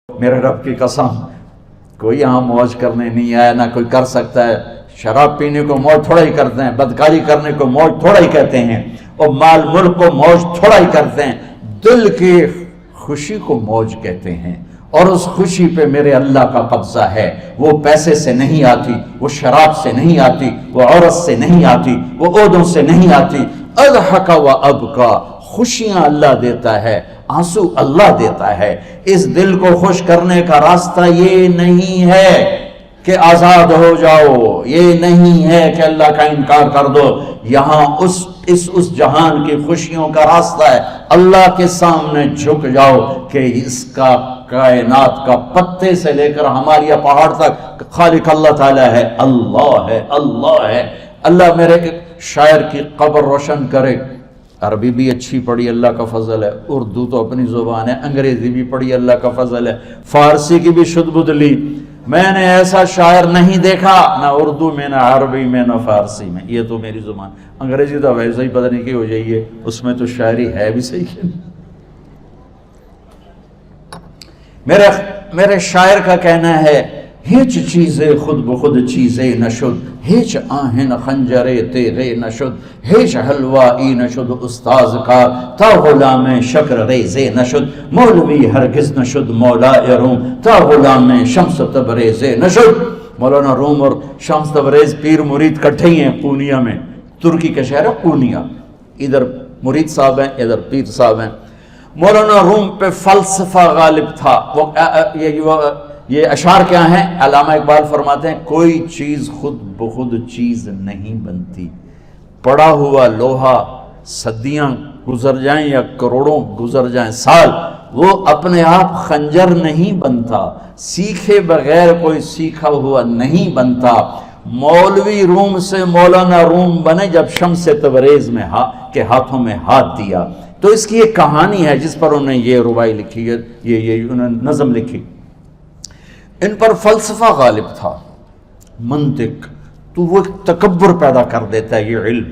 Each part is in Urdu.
میرے رب کی قسم کوئی یہاں موج کرنے نہیں آیا، نہ کوئی کر سکتا ہے۔ شراب پینے کو موج تھوڑا ہی کرتے ہیں، بدکاری کرنے کو موج تھوڑا ہی کہتے ہیں، اور مال ملک کو موج تھوڑا ہی کرتے ہیں، دل کی خوشی کو موج کہتے ہیں۔ اور اس خوشی پہ میرے اللہ کا قبضہ ہے، وہ پیسے سے نہیں آتی، وہ شراب سے نہیں آتی، وہ عورت سے نہیں آتی، وہ عہدوں سے نہیں آتی۔ اضحک و ابکا، خوشیاں اللہ دیتا ہے، آنسو اللہ دیتا ہے۔ اس دل کو خوش کرنے کا راستہ یہ نہیں ہے کہ آزاد ہو جاؤ، یہ نہیں ہے کہ اللہ کا انکار کر دو۔ یہاں اس جہان کی خوشیوں کا راستہ ہے، اللہ کے سامنے جھک جاؤ کہ اس کا کائنات کا پتے سے لے کر ہماری پہاڑ تک خالق اللہ تعالیٰ ہے، اللہ ہے، اللہ ہے۔ اللہ میرے شاعر کی قبر روشن کرے۔ عربی بھی اچھی پڑھی، اللہ کا فضل ہے، اردو تو اپنی زبان ہے، انگریزی بھی پڑھی، اللہ کا فضل ہے، فارسی کی بھی شد بد لی۔ میں نے ایسا شاعر نہیں دیکھا، نہ اردو میں، نہ عربی میں، نہ فارسی میں، یہ تو میری زبان۔ انگریزی تو ویسے ہی پتہ نہیں کی ہو جائیے، اس میں تو شاعری ہے بھی صحیح ہے۔ میرے شاعر کا کہنا ہے، ہیچ چیزیں خود بخود چیزیں نشد، ہیچ آہن خنجرے تیغے نشد، ہیچ حلوائی نشد استاذ کا، تا غلام شکر ریزے نشد، مولوی ہرگز نشد مولا روم، تا غلام شمس تبریز نشد۔ مولانا روم اور شمس تبریز پیر مرید کٹھے ہی ہیں پونیا میں، ترکی کا شہر ہے پونیا، ادھر مرید صاحب ہیں، ادھر پیر صاحب ہیں۔ مولانا روم پہ فلسفہ غالب تھا۔ یہ اشعار کیا ہیں؟ علامہ اقبال فرماتے ہیں، کوئی چیز خود بخود چیز نہیں بنتی، پڑا ہوا لوہا صدیاں گزر جائیں یا کروڑوں گزر جائیں سال، وہ اپنے آپ خنجر نہیں بنتا، سیکھے بغیر کوئی سیکھا ہوا نہیں بنتا۔ مولوی روم سے مولانا روم بنے جب شمس تبریز میں کے ہاتھوں میں ہاتھ دیا۔ تو اس کی ایک کہانی ہے جس پر انہوں نے یہ ربائی لکھی ہے، یہ انہوں نے نظم لکھی۔ ان پر فلسفہ غالب تھا، منطق، تو وہ تکبر پیدا کر دیتا ہے یہ علم۔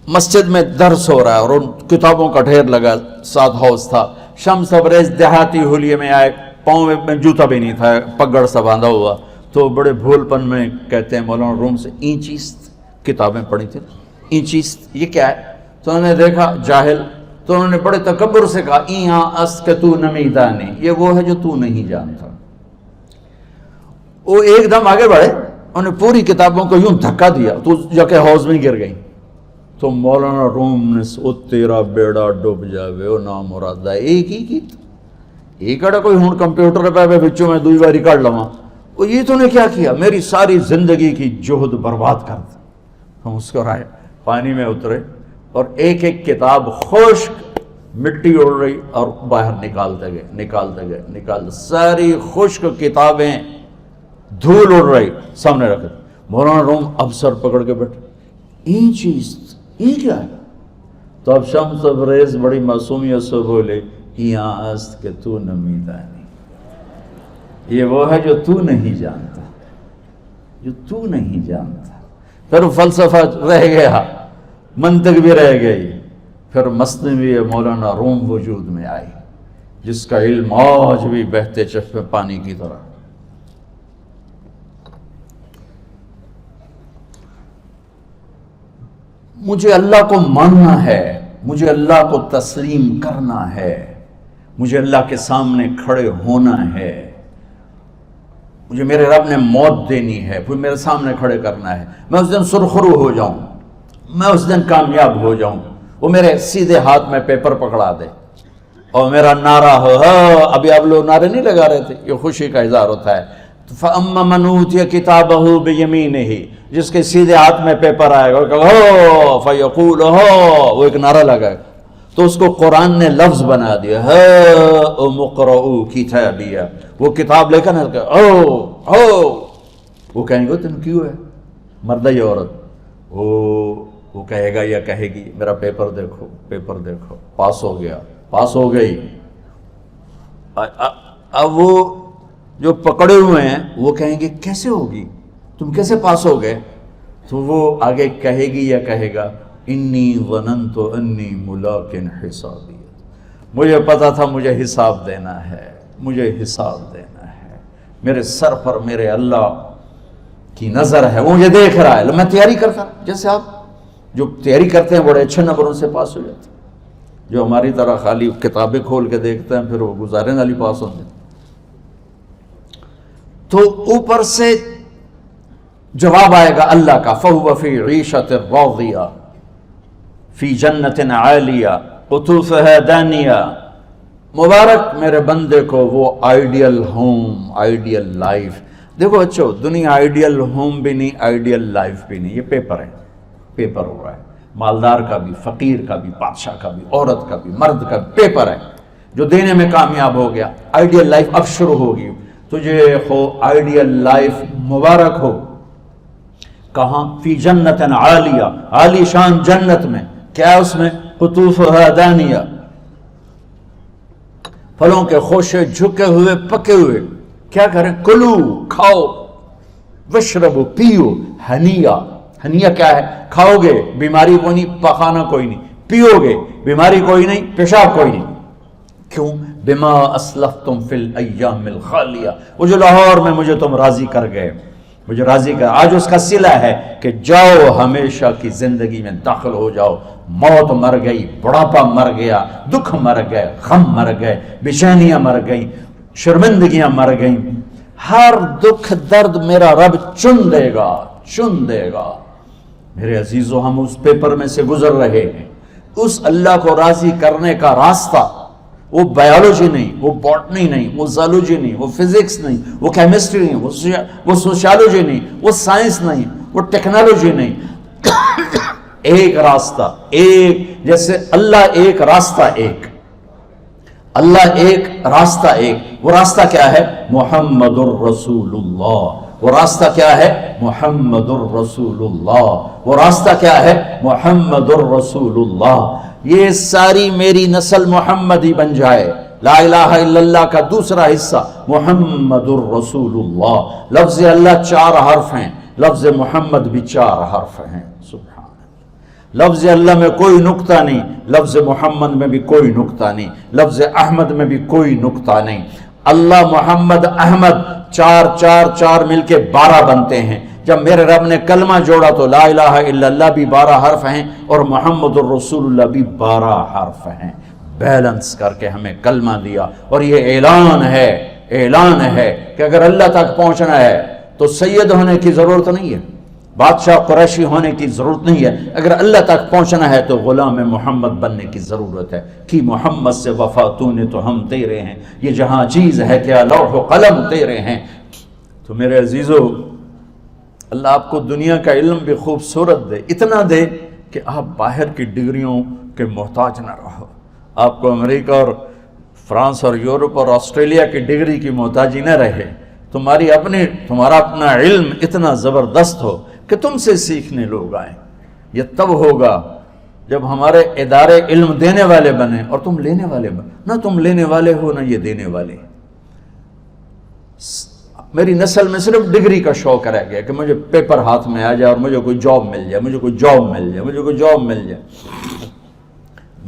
مسجد میں درس ہو رہا ہے اور ان کتابوں کا ڈھیر لگا، ساتھ ہاؤس تھا۔ شمس تبریز دیہاتی حلیے میں آئے، پاؤں میں جوتا بھی نہیں تھا، پگڑ سا باندھا ہوا، تو بڑے بھول پن میں کہتے ہیں مولانا روم سے، اینچیست کتابیں پڑھی تھی، اینچیست یہ کیا ہے؟ تو انہوں نے دیکھا جاہل، تو انہوں نے بڑے تکبر سے کہا، ایہاں است کہ تو نمیدانی، یہ وہ ہے جو تو نہیں جانتا۔ وہ ایک دم آگے بڑھے، انہوں نے پوری کتابوں کو یوں دھکا دیا تو جا کے حوض میں گر گئی۔ تو مولانا روم نے او تیرا بیڑا ڈوب جاوے او نامرادہ، ایک ہی کی ایک اڑا کوئی ہون کمپیوٹر پہ بچوں میں دوئی باری کر لواں، وہ یہ تو نے کیا کیا، میری ساری زندگی کی جہد برباد کر دی۔ ہم مسکرائے، پانی میں اترے اور ایک ایک کتاب خشک مٹی اڑ رہی اور باہر نکالتے گئے، ساری خشک کتابیں دھول اڑ رہی سامنے رکھے۔ مولانا روم اب سر پکڑ کے بیٹھے، این چیز یہ کیا ہے؟ تو اب شمس تبریز بڑی معصومیت سے بولے، یہاں است کہ تو نمیدانی، یہ وہ ہے جو تو نہیں جانتا، جو تو نہیں جانتا۔ پھر فلسفہ رہ گیا، منطق بھی رہ گئی، پھر مثنوی مولانا روم وجود میں آئی، جس کا علم آج بھی بہتے چشمے پانی کی طرح۔ مجھے اللہ کو ماننا ہے، مجھے اللہ کو تسلیم کرنا ہے، مجھے اللہ کے سامنے کھڑے ہونا ہے، مجھے میرے رب نے موت دینی ہے، پھر میرے سامنے کھڑے کرنا ہے، میں اس دن سرخرو ہو جاؤں، میں اس دن کامیاب ہو جاؤں، وہ میرے سیدھے ہاتھ میں پیپر پکڑا دے اور میرا نعرہ ہو۔ ابھی آپ لوگ نعرے نہیں لگا رہے تھے، یہ خوشی کا اظہار ہوتا ہے۔ فَأَمَّا مَنْ أُوتِيَ كِتَابَهُ بِيَمِينِهِ، جس کے سیدھے ہاتھ میں پیپر آئے گا، فَيَقُولُ وہ ایک نعرہ لگائے گا، تو اس کو قرآن نے لفظ بنا دیا، هَاؤْمُ اقْرَءُوا كِتَابِيَهْ، وہ کتاب لے کر وہ کہیں گے تم کیوں ہے، مرد یا عورت، وہ کہے گا یا کہے گی، میرا پیپر دیکھو، پیپر دیکھو، پاس ہو گیا، پاس ہو گئی۔ اب وہ جو پکڑے ہوئے ہیں وہ کہیں گے کیسے ہوگی، تم کیسے پاس ہو گئے؟ تو وہ آگے کہے گی یا کہے گا، انی ظننت انی ملاق حسابی، مجھے پتا تھا مجھے حساب دینا ہے، مجھے حساب دینا ہے، میرے سر پر میرے اللہ کی نظر ہے، وہ مجھے دیکھ رہا ہے۔ میں تیاری کرتا، جیسے آپ جو تیاری کرتے ہیں بڑے اچھے نمبروں سے پاس ہو جاتے ہیں، جو ہماری طرح خالی کتابیں کھول کے دیکھتے ہیں پھر وہ گزارے والی پاس ہوتے ہیں۔ تو اوپر سے جواب آئے گا اللہ کا، فَهُوَ فِي عِيشَةٍ رَاضِيَةٍ فِي جَنَّةٍ عَالِيَةٍ قُطُوفُهَا دَانِيَةٌ۔ مبارک میرے بندے کو وہ آئیڈیل ہوم، آئیڈیل لائف۔ دیکھو بچو، دنیا آئیڈیل ہوم بھی نہیں، آئیڈیل لائف بھی نہیں، یہ پیپر ہے، پیپر ہو رہا ہے، مالدار کا بھی، فقیر کا بھی، بادشاہ کا بھی، عورت کا بھی، مرد کا بھی پیپر ہے۔ جو دینے میں کامیاب ہو گیا، آئیڈیل لائف اب شروع ہوگی۔ تجھے ہو آئیڈیل لائف مبارک ہو۔ کہاں؟ فی جنت عالیہ، عالی شان جنت میں، کیا اس میں؟ قطوفها دانیہ، پھلوں کے خوشے جھکے ہوئے پکے ہوئے۔ کیا کریں؟ کلو، کھاؤ، وشربو، پیو، ہنیا۔ ہنیا کیا ہے؟ کھاؤ گے بیماری کوئی نہیں، پخانا کوئی نہیں، پیو گے بیماری کوئی نہیں، پیشاب کوئی نہیں۔ کیوں؟ بما اسلفتم فی الایام الخالیہ، وہ جو لاہور میں مجھے تم راضی کر گئے، مجھے راضی کر، آج اس کا صلہ ہے کہ جاؤ ہمیشہ کی زندگی میں داخل ہو جاؤ۔ موت مر گئی، بڑھاپا مر گیا، دکھ مر گئے، غم مر گئے، بے چینیاں مر گئیں، شرمندگیاں مر گئیں۔ ہر دکھ درد میرا رب چن دے گا، چن دے گا۔ میرے عزیزو، ہم اس پیپر میں سے گزر رہے ہیں۔ اس اللہ کو راضی کرنے کا راستہ، وہ بایولوجی نہیں، وہ باٹنی نہیں، وہ زالوجی نہیں، وہ فزکس نہیں، وہ کیمسٹری نہیں، وہ سوشیالوجی نہیں، وہ سائنس نہیں، وہ ٹیکنالوجی نہیں۔ ایک راستہ، ایک، جیسے اللہ ایک، راستہ ایک، اللہ ایک، راستہ ایک۔ وہ راستہ کیا ہے؟ محمد الرسول اللہ۔ وہ راستہ کیا ہے؟ محمد الرسول اللہ۔ وہ راستہ کیا ہے؟ محمد الرسول اللہ۔ یہ ساری میری نسل محمدی بن جائے۔ لا الہ الا اللہ کا دوسرا حصہ محمد الرسول اللہ۔ لفظ اللہ 4 حرف ہیں، لفظ محمد بھی 4 حرف ہیں۔ سبحان اللہ۔ لفظ اللہ میں کوئی نقطہ نہیں، لفظ محمد میں بھی کوئی نقطہ نہیں، لفظ احمد میں بھی کوئی نقطہ نہیں۔ اللہ، محمد، احمد، 4 4 4 مل کے 12 بنتے ہیں۔ جب میرے رب نے کلمہ جوڑا تو لا الہ الا اللہ بھی 12 حرف ہیں اور محمد الرسول اللہ بھی 12 حرف ہیں۔ بیلنس کر کے ہمیں کلمہ دیا، اور یہ اعلان ہے، اعلان ہے کہ اگر اللہ تک پہنچنا ہے تو سید ہونے کی ضرورت نہیں ہے، بادشاہ قریشی ہونے کی ضرورت نہیں ہے۔ اگر اللہ تک پہنچنا ہے تو غلام محمد بننے کی ضرورت ہے۔ کہ محمد سے وفا تو نے تو ہم تیرے ہیں، یہ جہاں چیز ہے کیا لوح و قلم تیرے ہیں۔ تو میرے عزیزو، اللہ آپ کو دنیا کا علم بھی خوبصورت دے، اتنا دے کہ آپ باہر کی ڈگریوں کے محتاج نہ رہو، آپ کو امریکہ اور فرانس اور یورپ اور آسٹریلیا کی ڈگری کی محتاجی نہ رہے، تمہارا اپنا علم اتنا زبردست ہو کہ تم سے سیکھنے لوگ آئیں۔ یہ تب ہوگا جب ہمارے ادارے علم دینے والے بنے اور تم لینے والے بنے۔ نہ تم لینے والے ہو نہ یہ دینے والے۔ میری نسل میں صرف ڈگری کا شوق رہ گیا کہ مجھے پیپر ہاتھ میں آ جائے اور مجھے کوئی جاب مل جائے، مجھے کوئی جاب مل جائے، مجھے کوئی جاب مل جائے۔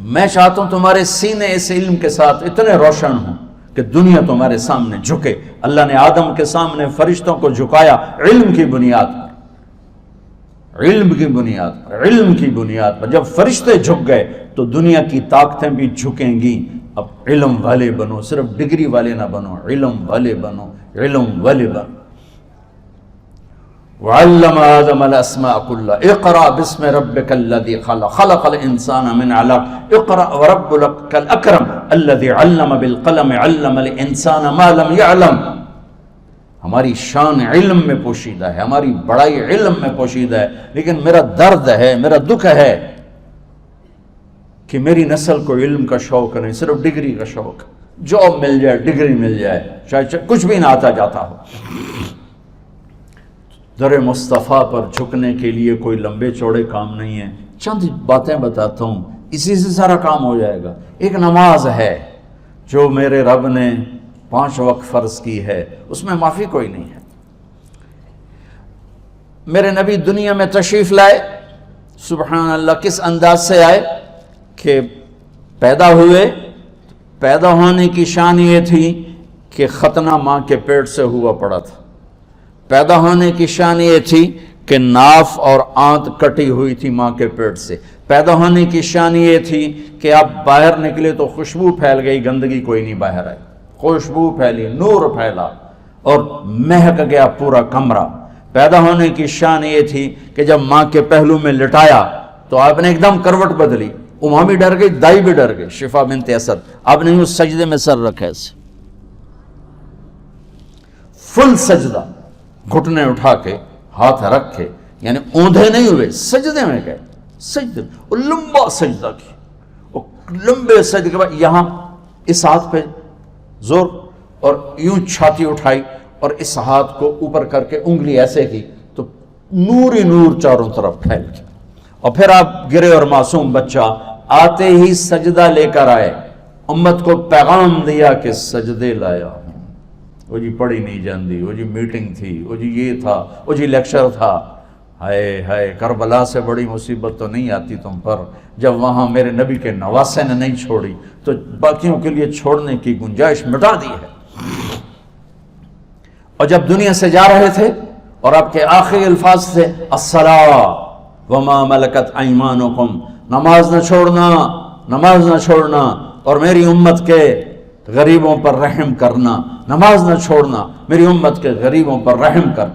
میں چاہتا ہوں تمہارے سینے اس علم کے ساتھ اتنے روشن ہوں کہ دنیا تمہارے سامنے جھکے۔ اللہ نے آدم کے سامنے فرشتوں کو جھکایا علم کی بنیاد پر، علم کی بنیاد پر، علم کی بنیاد پر۔ جب فرشتے جھک گئے تو دنیا کی طاقتیں بھی جھکیں گی۔ اب علم والے بنو، صرف ڈگری والے نہ بنو، علم والے بنو، علم والے بنو۔ وعلم آدم الاسماء كلها اقرأ باسم ربك الذي خلق خلق الانسان من علق اقرأ وربك الاكرم الذي علم بالقلم علم الانسان ما لم يعلم۔ ہماری شان علم میں پوشیدہ ہے، ہماری بڑائی علم میں پوشیدہ ہے، لیکن میرا درد ہے، میرا دکھ ہے کہ میری نسل کو علم کا شوق نہیں، صرف ڈگری کا شوق۔ جاب مل جائے، ڈگری مل جائے، شاید کچھ بھی نہ آتا جاتا ہو۔ در مصطفیٰ پر جھکنے کے لیے کوئی لمبے چوڑے کام نہیں ہیں، چند باتیں بتاتا ہوں، اسی سے سارا کام ہو جائے گا۔ ایک نماز ہے جو میرے رب نے 5 وقت فرض کی ہے، اس میں معافی کوئی نہیں ہے۔ میرے نبی دنیا میں تشریف لائے، سبحان اللہ، کس انداز سے آئے کہ پیدا ہوئے، پیدا ہونے کی شان یہ تھی کہ ختنہ ماں کے پیٹ سے ہوا پڑا تھا. پیدا ہونے کی شان یہ تھی کہ ناف اور آنت کٹی ہوئی تھی ماں کے پیٹ سے. پیدا ہونے کی شان یہ تھی کہ آپ باہر نکلے تو خوشبو پھیل گئی, گندگی کوئی نہیں باہر آئی, خوشبو پھیلی, نور پھیلا اور مہک گیا پورا کمرہ. پیدا ہونے کی شان یہ تھی کہ جب ماں کے پہلو میں لٹایا تو آپ نے ایک دم کروٹ بدلی. ماں بھی ڈر گئی, دائی بھی ڈر گئی, شفا بنت اسد. آپ نے یوں سجدے میں سر رکھا ایسے, فل سجدہ, گھٹنے اٹھا کے ہاتھ رکھ کے, یعنی اوندھے نہیں ہوئے, سجدے میں گئے, سجدے میں. اور لمبا سجدہ کی, اور لمبے سجدے کے بعد یہاں اس ہاتھ پہ زور, اور یوں چھاتی اٹھائی اور اس ہاتھ کو اوپر کر کے انگلی ایسے کی تو نور ہی نور چاروں طرف پھیل گیا. اور پھر آپ گرے اور معصوم بچہ آتے ہی سجدہ لے کر آئے, امت کو پیغام دیا کہ سجدے لایا ہوں. وہ جی پڑھی نہیں جاندی, وہ جی میٹنگ تھی, وہ جی یہ تھا, وہ جی لیکچر تھا. ہائے ہائے, کربلا سے بڑی مصیبت تو نہیں آتی تم پر جب وہاں میرے نبی کے نواسے نے نہیں چھوڑی تو باقیوں کے لیے چھوڑنے کی گنجائش مٹا دی ہے. اور جب دنیا سے جا رہے تھے اور آپ کے آخری الفاظ تھے الصلاۃ وما ملکت ایمانکم, نماز نہ چھوڑنا, نماز نہ چھوڑنا, اور میری امت کے غریبوں پر رحم کرنا, نماز نہ چھوڑنا, میری امت کے غریبوں پر رحم کر.